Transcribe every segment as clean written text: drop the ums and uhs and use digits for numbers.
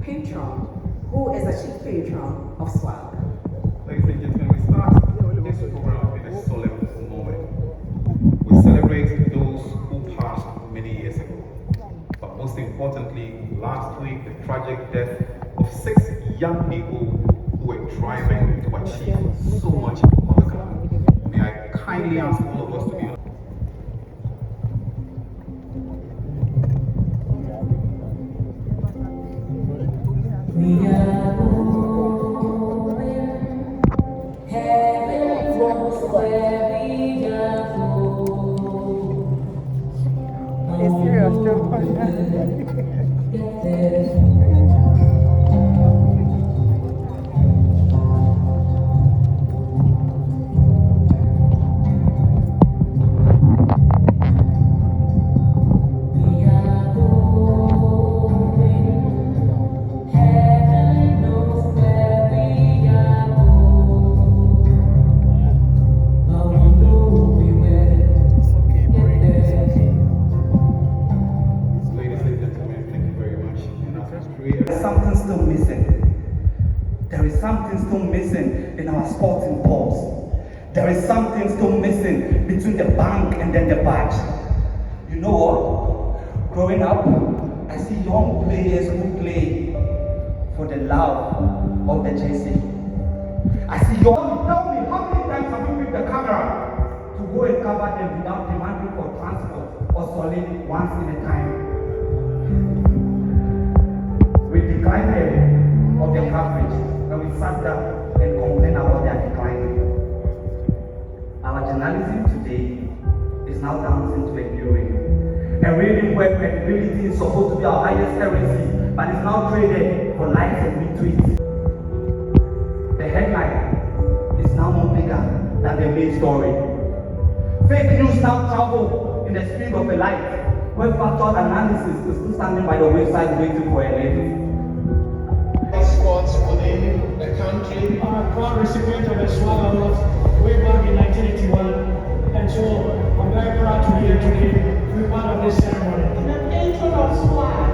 patron, who is the chief patron of SWAG. Ladies and gentlemen, we start this program in a solemn moment. We celebrate those who passed many years ago. But most importantly, last week, the tragic death of 6 young people who were striving to achieve so much on the ground. May I kindly ask all of us to be on. We are going, heaven was where we are going. It's serious, don't Get there. Sporting balls. There is something still missing between the bank and then the badge. You know what? Growing up, I see young players who play for the love of the jersey. I see young. Tell me, how many times have you picked the camera to go and cover them without demanding for transport or solid once in a time? We declined them of the coverage and we sat down and complain about their decline. Our journalism today is now dancing to a new ring. A reading where credibility is supposed to be our highest currency, but it's now traded for likes and retweets. The headline is now more bigger than the main story. Fake news now travel in the speed of a light, where factual analysis is still standing by the wayside waiting for a lady. Sports within the country. I'm a proud recipient of the AWAG Awards way back in 1981, and so I'm very proud to be here today to be part of this ceremony. The patron of SWAG,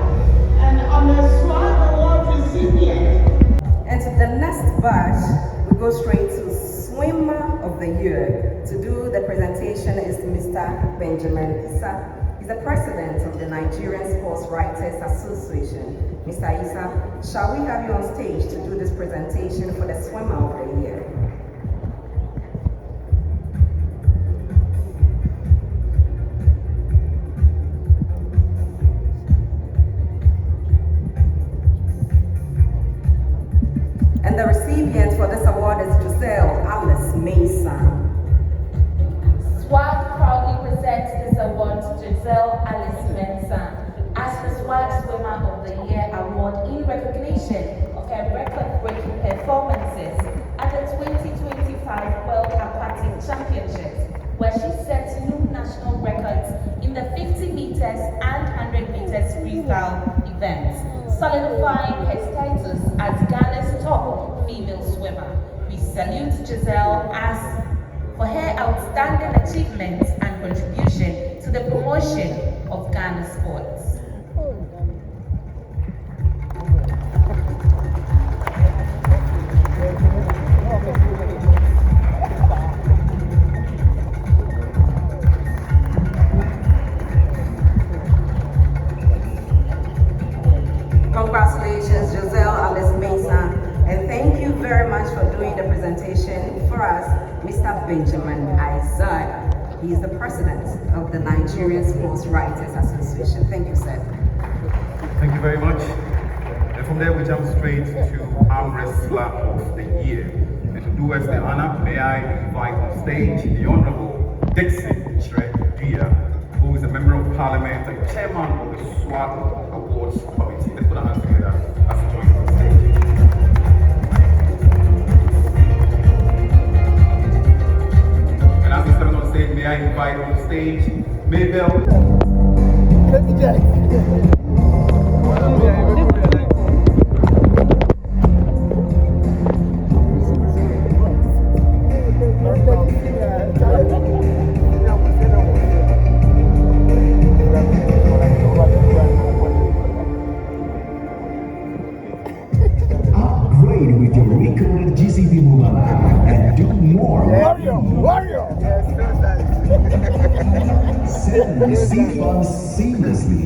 and I'm a SWAG Award recipient. And to the next batch, we go straight to Swimmer of the Year. To do the presentation is Mr. Benjamin Issa. He's the president of the Nigerian Sports Writers Association. Mr. Issa, shall we have you on stage to do this presentation for the Swimmer of the Year? And the recipient for this award is Giselle Alice Mason. SWAG proudly presents this award to Giselle Alice Mason as the SWAG Swimmer of the Year award in recognition of her record-breaking performances at the 2025 World Aquatic Championships, where she set new national records in the 50 meters and 100 meters freestyle events, solidifying her status as Ghana's top female swimmer. We salute Giselle for her outstanding achievements and contribution to the promotion of Ghana sports. Congratulations, Giselle Alice Mason, and thank you very much for doing the presentation for us, Mr. Benjamin Isaiah. He is the president of the Nigerian Sports Writers Association. Thank you, sir. Thank you very much. And from there, we jump straight to Arm Wrestler of the Year. And to do us the honor, may I invite on stage the Honorable Dixon Dia, who is a member of Parliament and chairman of the SWAG Awards Committee. Let's put our hands together as he joins on stage. And as he's coming on stage, may I invite on stage Mabel. recode GCB mobile app and do more. Warrior! Send and receive funds seamlessly.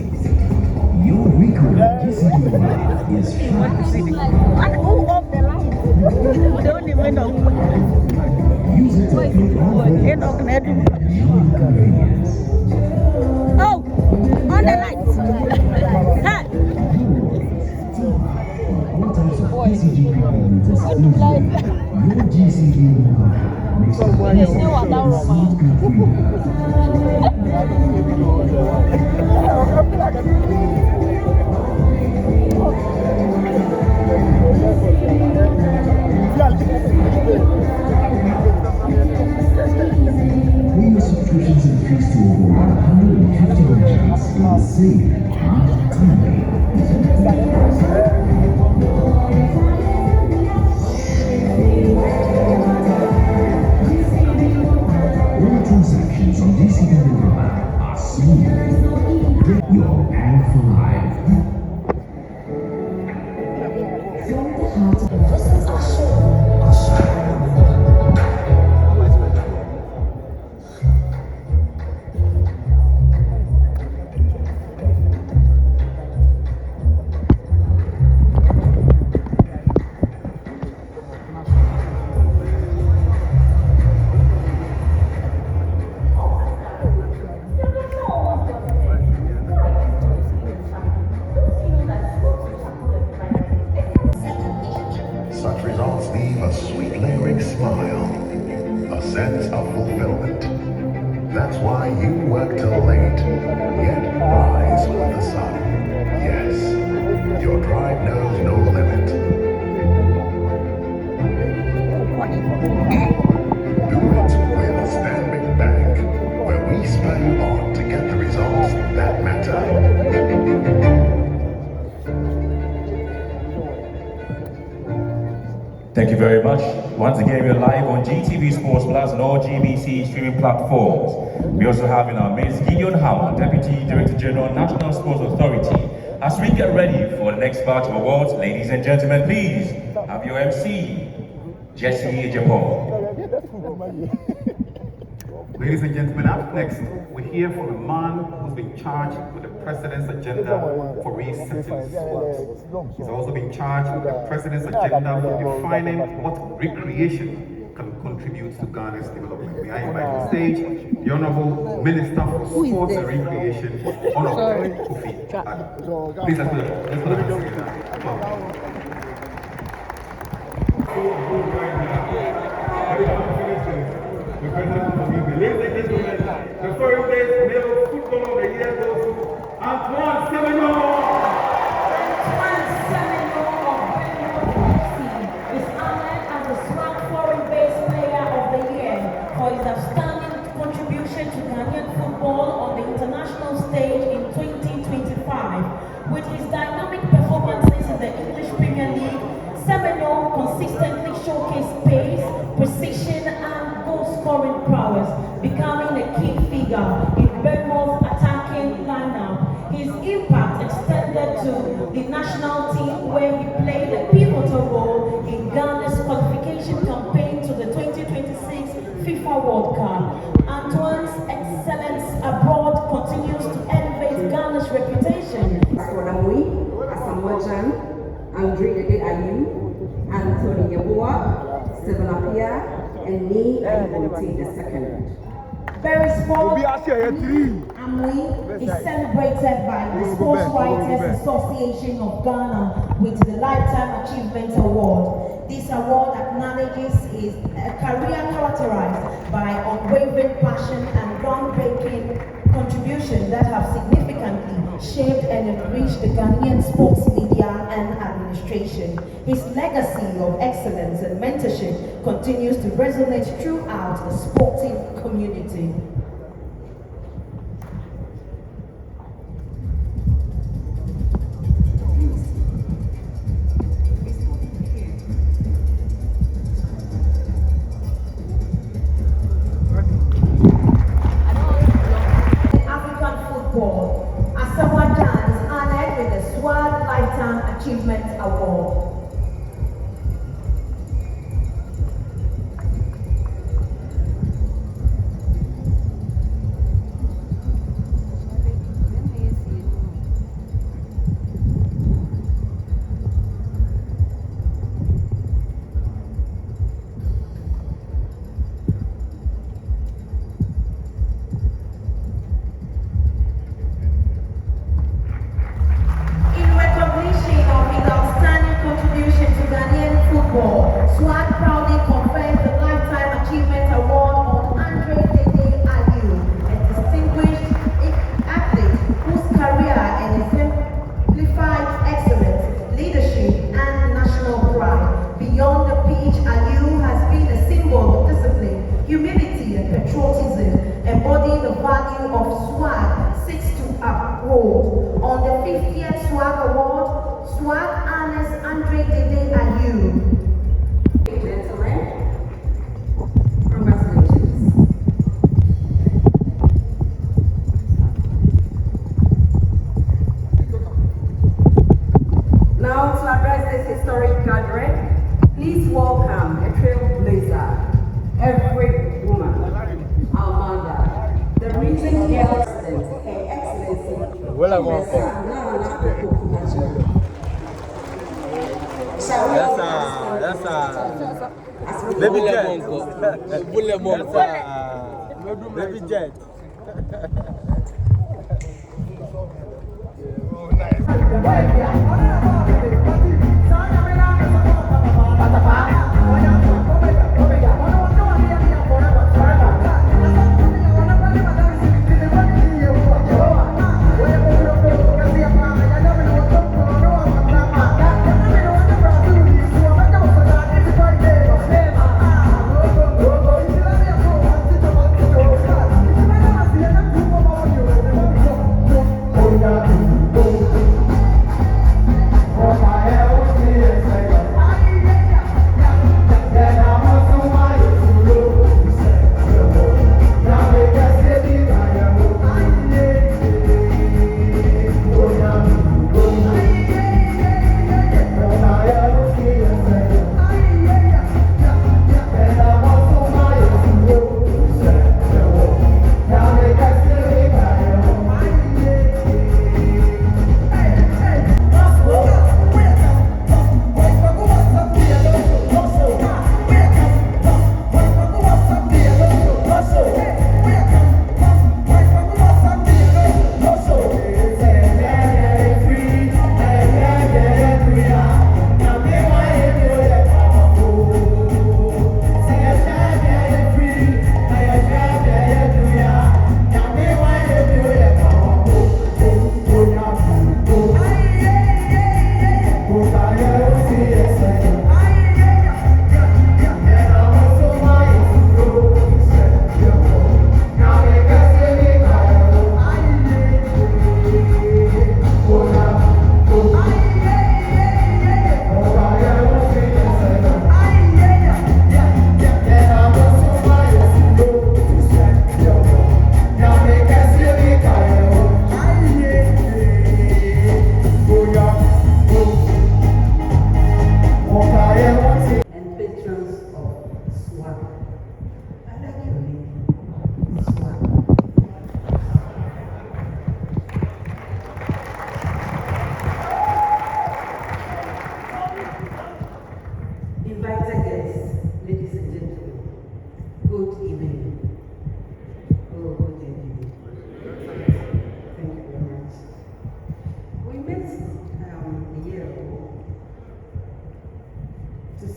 Your recode GCB mobile app is fast. Who off the line? The only window. Use it to pay all bills and enjoy convenience. Oh! On the lights! Hey! All types of PCG computers exclusively. Your GCB mobile app makes it easy to receive When your subscriptions increase to over 150 regions, you'll save half the time. All transactions on GCB mobile app are smooth. You're paying for life. Such results leave a sweet lingering smile, a sense of fulfillment. That's why you work till late, yet rise with the sun. Yes, your drive knows no limit. Do it with Stanbic Bank, where we spend on to get the results that matter. Thank you very much. Once again, we're live on GTV Sports Plus and all GBC streaming platforms. We also have in our midst Gideon Hammer, Deputy Director General, National Sports Authority. As we get ready for the next batch of awards, ladies and gentlemen, please have your MC, Jesse Japon. Ladies and gentlemen, up next, we hear from a man who's been charged with the President's agenda for resetting sports. He's also been charged with the President's agenda for defining what recreation can contribute to Ghana's development. May I invite on stage the Honorable Minister for Sports and Recreation, Honorable Kofi Adam. Please let's put our hands together. Ladies and gentlemen, the foreign base male footballer of the year goes to Antoine Semenyo. Antoine Semenyo of Bengal FC is honored as the SWAC Foreign Base Player of the Year for his outstanding contribution to Ghanaian football on the international stage in 2025. With his dynamic performances in the English Premier League, Semenyo consistently showcased pace, precision, and goal-scoring prowess, becoming a key figure in Bournemouth's attacking lineup. His impact extended to the national team, where he played a pivotal role in Ghana's qualification campaign to the 2026 FIFA World Cup. Antoine's excellence abroad continues to elevate Ghana's reputation. Asamoah Dede Ayew, Anthony Yeboah, Stephen Apia, and me, Abedi Pele. Beresford Amui is celebrated by the Sports Writers Association of Ghana with the Lifetime Achievement Award. This award acknowledges his career characterized by unwavering passion and groundbreaking contributions that have significantly shaped and enriched the Ghanaian sports media and administration. His legacy of excellence and mentorship continues to resonate throughout the sporting community. African football, Asamoah is honored with the SWAG Lifetime Achievement Award. of swag seeks to uphold. On the 50th Swag Award, swag honors Andre Dede Ayew. Gentlemen, congratulations. Now to address this historic gathering, please welcome a trailblazer, every woman, our mother, the reason girl president, Her Excellency, Naana Opoku-Agyemang. Baby Jet. Baby Jet.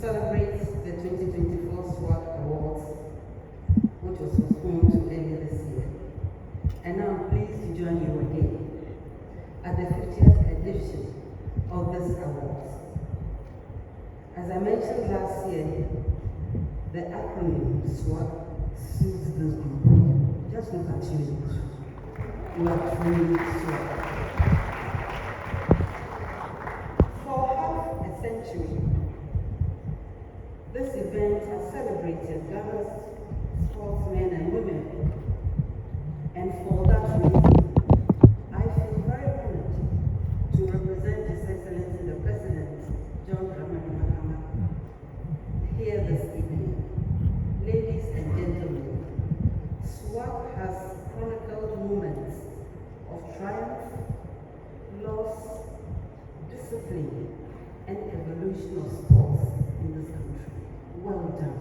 celebrate the 2024 SWAG Awards, which was postponed earlier this year. And now I'm pleased to join you again at the 50th edition of this award. As I mentioned last year, the acronym SWAG suits this group. Just look at you. You are truly SWAG. For half a century, this event has celebrated Ghana's sportsmen and women. And for that reason, I feel very honored to represent His Excellency the President, John Mahama, here this evening. Ladies and gentlemen, SWAG has chronicled moments of triumph, loss, discipline, and evolution of sports in this country. Well done.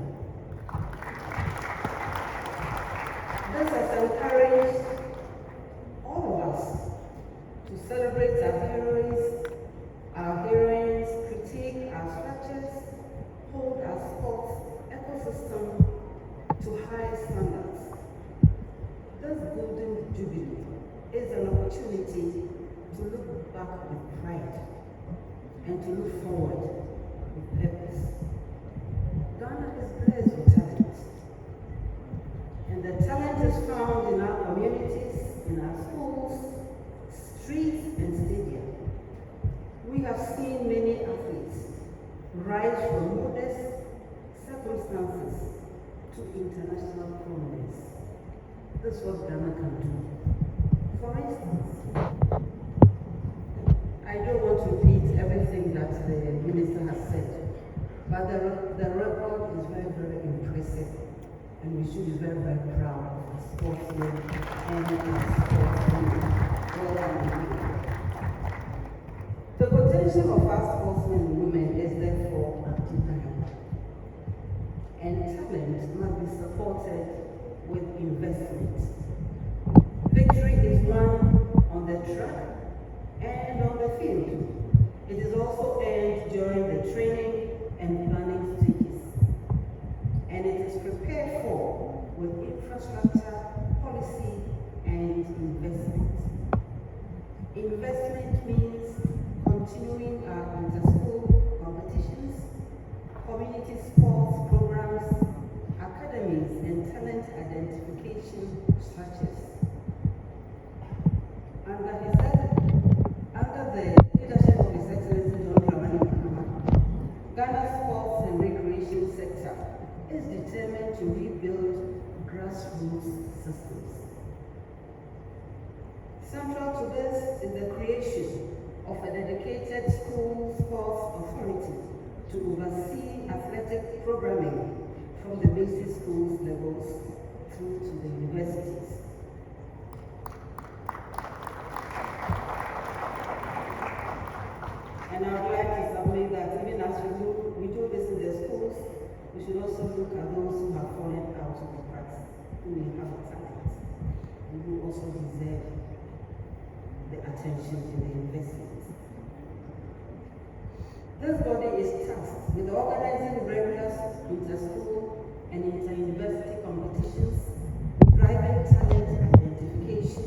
This has encouraged all of us to celebrate our heroes, our heroines, critique our structures, hold our sports ecosystem to high standards. This Golden Jubilee is an opportunity to look back with pride and to look forward with purpose. Ghana is blessed with talent, and the talent is found in our communities, seen many athletes rise from modest circumstances to international prominence. This is what Ghana can do. For instance, I don't want to repeat everything that the minister has said, but the record is very, very impressive, and we should be very, very proud of the sportsmen and the sportswomen. Well done. The potential of our sportsmen and women is therefore undeniable, and talent must be supported with investment. Victory is won on the track and on the field. It is also earned during the training and planning stages, and it is prepared for with infrastructure, policy, and investment. Investment means continuing our inter-school competitions, community sports programs, academies, and talent identification structures. Under the leadership of His Excellency John Dramani Mahama, Ghana's sports and recreation sector is determined to rebuild grassroots systems. Central to this is the creation of a dedicated school sports authority to oversee athletic programming from the basic schools levels through to the universities. And I would like to submit that even as we do this in the schools, we should also look at those who have fallen out of the cracks, who may have a talent, and who also deserve the attention in the investment. This body is tasked with organizing regular inter-school and inter-university competitions, driving talent identification,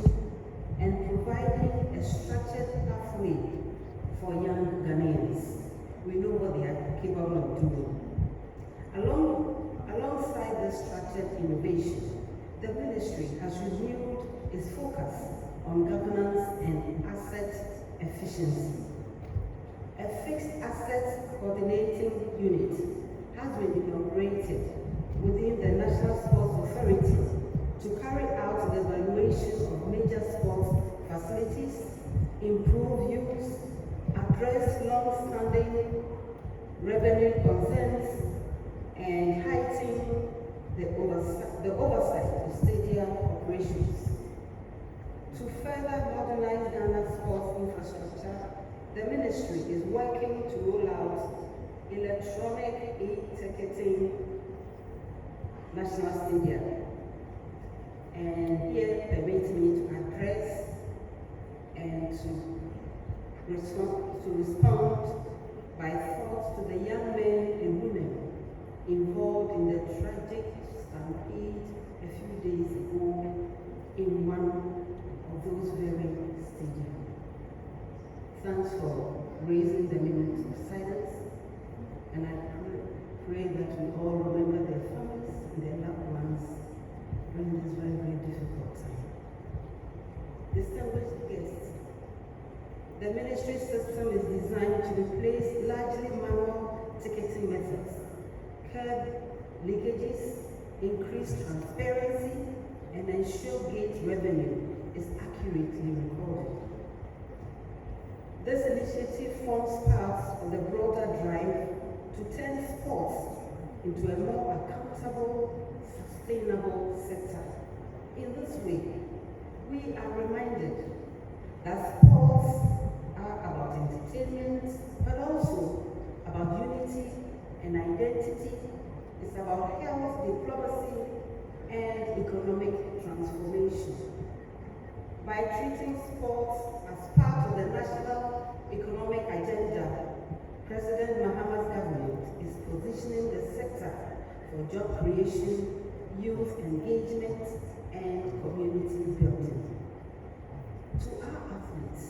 and providing a structured pathway for young Ghanaians. We know what they are capable of doing. Alongside this structured innovation, the ministry has renewed its focus on governance and asset efficiency. A fixed asset coordinating unit has been inaugurated within the National Sports Authority to carry out the evaluation of major sports facilities, improve use, address long-standing revenue concerns, and heighten the oversight of stadium operations. To further modernize Ghana's sports infrastructure, the ministry is working to roll out electronic e-ticketing national stadium. And here permit me to address and to respond by thought to the young men and women involved in the tragic stampede a few days ago in one of those very stadiums. Thanks for raising the minutes of silence, and I pray that we all remember their families and their loved ones during this very, very difficult time. Distinguished guests, the ministry system is designed to replace largely manual ticketing methods, curb leakages, increase transparency, and ensure gate revenue is accurately recorded. This initiative forms part of the broader drive to turn sports into a more accountable, sustainable sector. In this way, we are reminded that sports are about entertainment, but also about unity and identity. It's about health, diplomacy, and economic transformation. By treating sports as part of the national economic agenda, President Mahama's government is positioning the sector for job creation, youth engagement, and community building. To our athletes,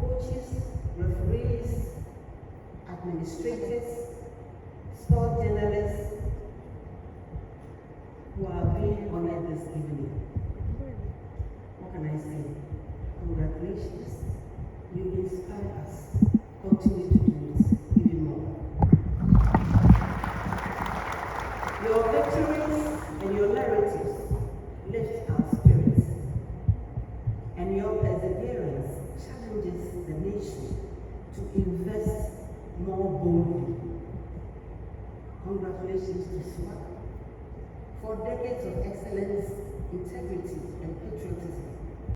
coaches, referees, administrators, sport journalists who are being honored this evening, what can I say? Congratulations. You inspire us. Continue to do Your victories and your narratives lift our spirits, and your perseverance challenges the nation to invest more boldly. Congratulations to SWAG for decades of excellence, integrity, and patriotism.